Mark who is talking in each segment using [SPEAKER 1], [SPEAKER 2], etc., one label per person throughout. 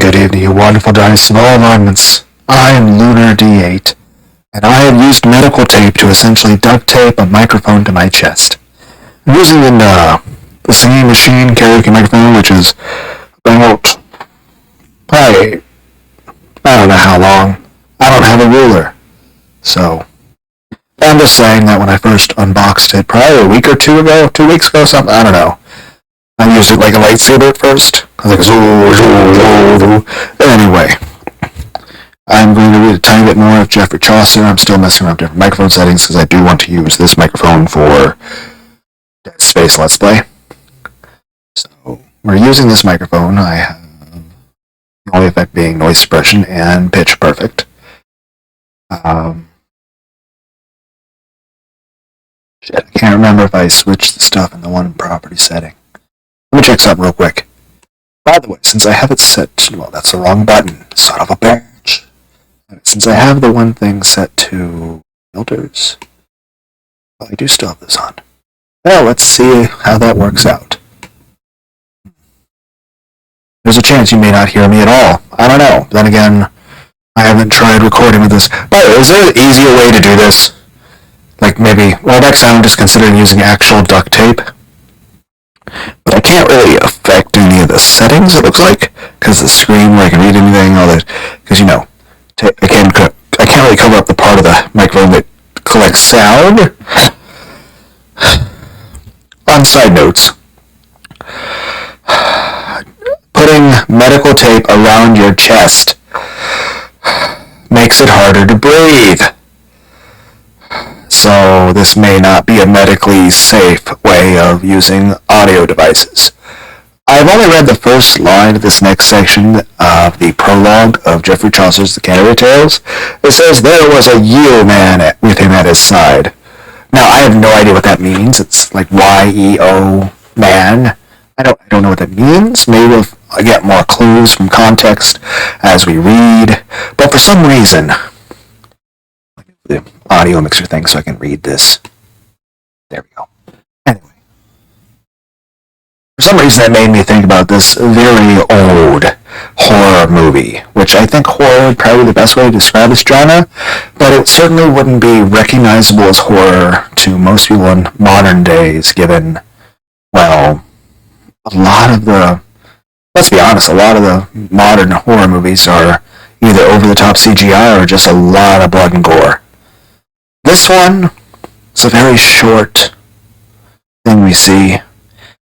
[SPEAKER 1] good evening, you wonderful dinosaurs of all alignments. I am Lunar D8, and I have used medical tape to essentially duct tape a microphone to my chest. I'm using the singing machine karaoke microphone, which is about, probably, I don't know how long. I don't have a ruler. So, I'm just saying that when I first unboxed it, probably a week or 2 ago, 2 weeks ago, something, I don't know. I used it like a lightsaber at first. I was like, anyway. I'm going to read a tiny bit more of Geoffrey Chaucer. I'm still messing around with different microphone settings because I do want to use this microphone for Dead Space Let's Play. So, we're using this microphone. I have the only effect being noise suppression and pitch perfect. Shit, I can't remember if I switched the stuff in the one property setting. Let me check something real quick. By the way, since I have it set, well, that's the wrong button, son of a bitch. Since I have the one thing set to filters, well, I do still have this on. Well, let's see how that works out. There's a chance you may not hear me at all. I don't know. Then again, I haven't tried recording with this. But is there an easier way to do this? Like maybe, well, next time I'm just considering using actual duct tape. But I can't really affect any of the settings, it looks like, because the screen where I can read anything, all that, because, you know, I can't really cover up the part of the microphone that collects sound. On side notes, putting medical tape around your chest makes it harder to breathe. So this may not be a medically safe way of using audio devices. I've only read the first line of this next section of the prologue of Geoffrey Chaucer's The Canterbury Tales. It says, there was a yeoman with him at his side. Now, I have no idea what that means. It's like Y-E-O, man. I don't know what that means. Maybe we'll get more clues from context as we read. But for some reason, the audio mixer thing so I can read this. There we go. Anyway. For some reason that made me think about this very old horror movie, which I think horror is probably the best way to describe this genre, but it certainly wouldn't be recognizable as horror to most people in modern days, given, well, let's be honest, a lot of the modern horror movies are either over-the-top CGI or just a lot of blood and gore. This one is a very short thing we see,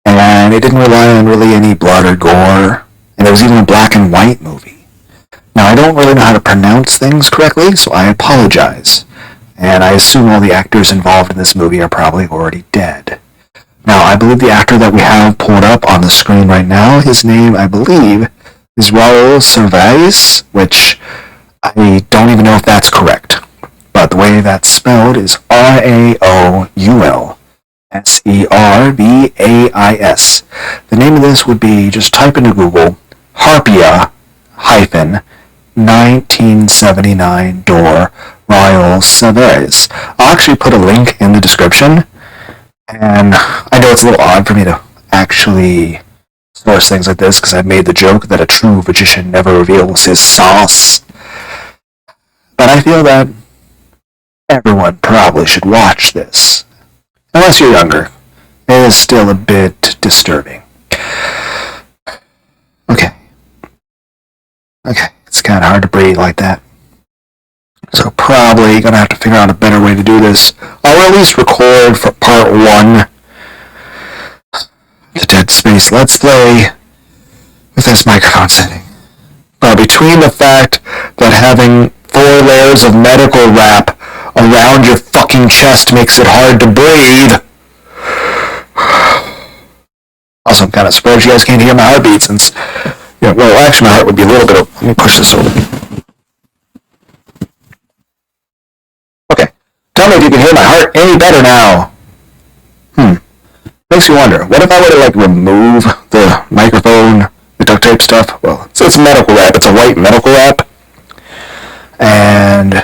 [SPEAKER 1] and it didn't rely on really any blood or gore, and it was even a black and white movie. Now, I don't really know how to pronounce things correctly, so I apologize, and I assume all the actors involved in this movie are probably already dead. Now, I believe the actor that we have pulled up on the screen right now, his name, I believe, is Raul Servais, which I don't even know if that's correct. But the way that's spelled is R-A-O-U-L-S-E-R-V-A-I-S. The name of this would be, just type into Google, Harpia-1979 door Raul Servais. I'll actually put a link in the description, and I know it's a little odd for me to actually source things like this, because I've made the joke that a true magician never reveals his sauce. But I feel that everyone probably should watch this. Unless you're younger. It is still a bit disturbing. Okay, it's kind of hard to breathe like that. So probably gonna have to figure out a better way to do this. I'll at least record for part 1 the Dead Space Let's Play with this microphone setting. But between the fact that having 4 layers of medical wrap around your fucking chest makes it hard to breathe. Also, I'm kind of surprised you guys can't hear my heartbeat since, well, actually my heart would be a little bit of, let me push this over. Okay, tell me if you can hear my heart any better now. Makes me wonder, what if I were to, remove the microphone, the duct tape stuff? Well, it's medical wrap, it's a white medical wrap. And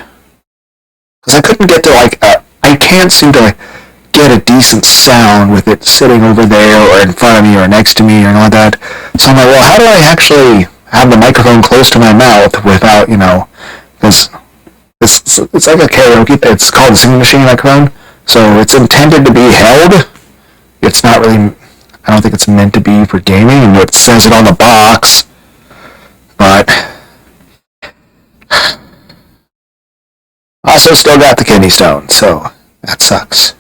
[SPEAKER 1] because I couldn't get to, I can't seem to, get a decent sound with it sitting over there or in front of me or next to me or anything like that. So I'm like, well, how have the microphone close to my mouth without, because it's like a karaoke. It's called a singing machine microphone, so it's intended to be held. It's not really. I don't think it's meant to be for gaming, and it says it on the box. But also still got the kidney stone, so that sucks.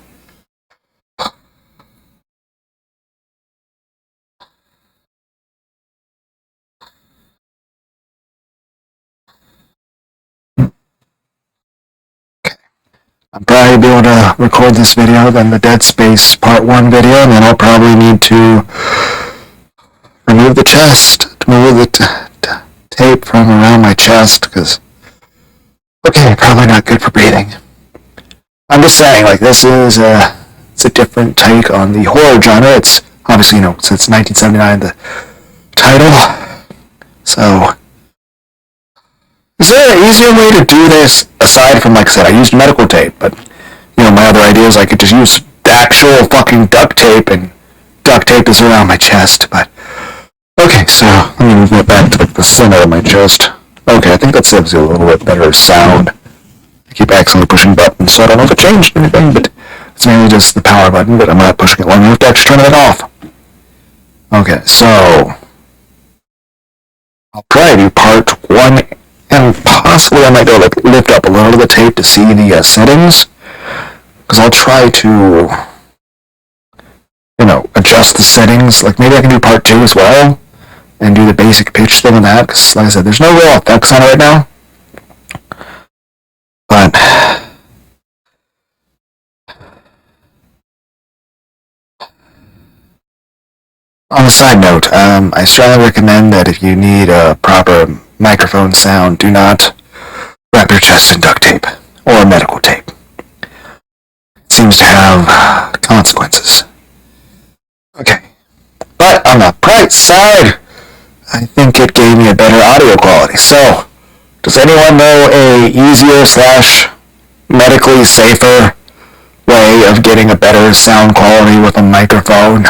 [SPEAKER 1] I'm probably be able to record this video, then the Dead Space Part 1 video, and then I'll probably need to remove the chest, to remove the tape from around my chest, because, okay, probably not good for breathing. I'm just saying, like, this is it's a different take on the horror genre. It's obviously, since 1979, the title. So, is there an easier way to do this aside from, like I said, I used medical tape, but, my other idea is I could just use the actual fucking duct tape, and duct tape is around my chest, but, okay, so, let me move it back to the center of my chest. Okay, I think that gives you a little bit better sound. I keep accidentally pushing buttons, so I don't know if it changed anything, but it's mainly just the power button, but I'm not pushing it long enough to actually turn it off. Okay, so, I'll probably do part 1, and possibly I might go lift up a little of the tape to see the settings, because I'll try to, adjust the settings. Like maybe I can do part 2 as well, and do the basic pitch thing on that, because like I said, there's no real effects on it right now. But on a side note, I strongly recommend that if you need a proper microphone sound, do not wrap your chest in duct tape or medical tape. It seems to have consequences. Okay. But on the bright side, I think it gave me a better audio quality. So, does anyone know a easier / medically safer way of getting a better sound quality with a microphone?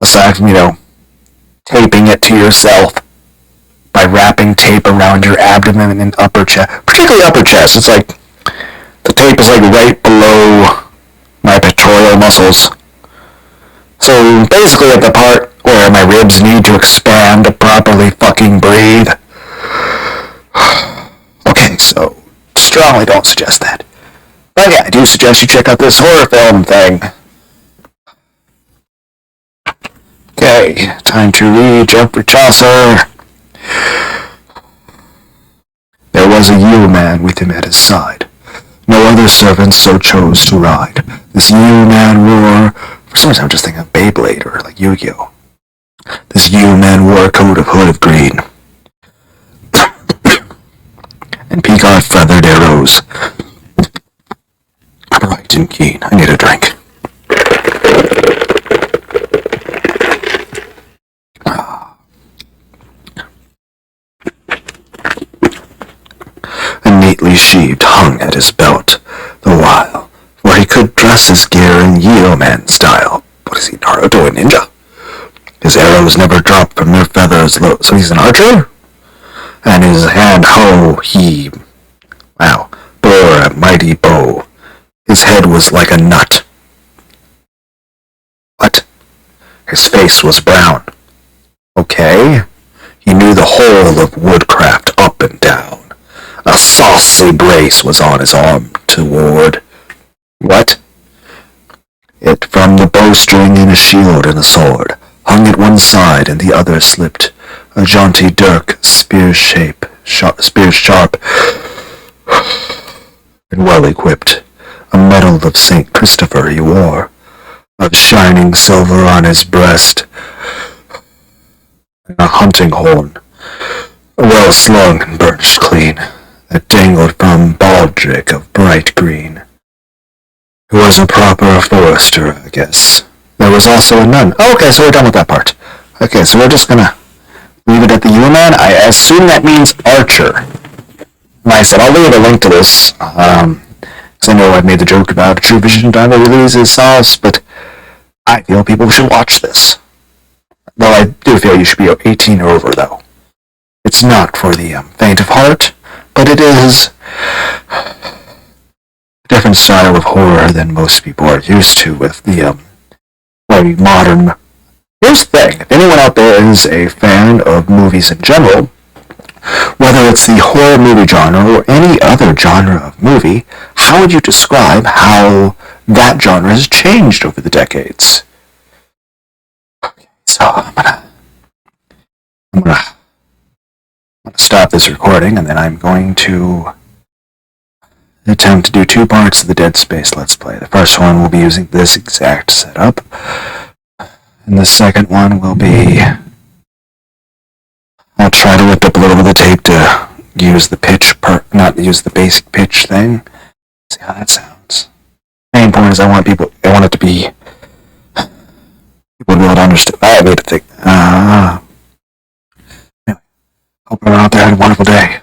[SPEAKER 1] Aside from, taping it to yourself by wrapping tape around your abdomen and upper chest, particularly upper chest. It's like the tape is like right below my pectoral muscles. So basically at the part where my ribs need to expand to properly fucking breathe. Okay, so strongly don't suggest that. But yeah, I do suggest you check out this horror film thing. Okay, time to read Geoffrey Chaucer. There was a yeoman with him at his side. No other servant so chose to ride. This yeoman wore... For some reason I'm just thinking of Beyblade or like Yu-Gi-Oh! This yeoman wore a coat of hood of green. And peacock feathered arrows. Bright and keen. I need a drink. Neatly sheathed hung at his belt, the while, for he could dress his gear in yeoman style. What is he, Naruto, a ninja? His arrows never dropped from their feathers, so he's an archer? And his hand, bore a mighty bow. His head was like a nut. What? His face was brown. Okay. He knew the whole of woodcraft up and down. A saucy brace was on his arm to ward. What? It from the bowstring in a shield and a sword, hung at one side and the other slipped, a jaunty dirk, spear sharp, and well equipped. A medal of St. Christopher he wore, of shining silver on his breast, and a hunting horn, well slung and burnished clean, that dangled from baldric of bright green. He was a proper forester, I guess. There was also a nun. Oh, okay, so we're done with that part. Okay, so we're just gonna leave it at the yeoman. I assume that means archer. Like I said, I'll leave a link to this, because I know I've made the joke about True Vision trying to release his sauce, but I feel people should watch this. Though I do feel you should be 18 or over, though. It's not for the faint of heart, but it is a different style of horror than most people are used to with the very modern. Here's the thing: if anyone out there is a fan of movies in general, whether it's the horror movie genre or any other genre of movie, how would you describe how that genre has changed over the decades? Okay, so I'm gonna stop this recording, and then I'm going to attempt to do 2 parts of the Dead Space Let's Play. The first one will be using this exact setup, and the second one will be... I'll try to lift up a little bit of the tape to use the pitch, not use the basic pitch thing. See how that sounds. Main point is I want it to be... people to be able to understand. I made it think. Anyway, hope everyone out there had a wonderful day.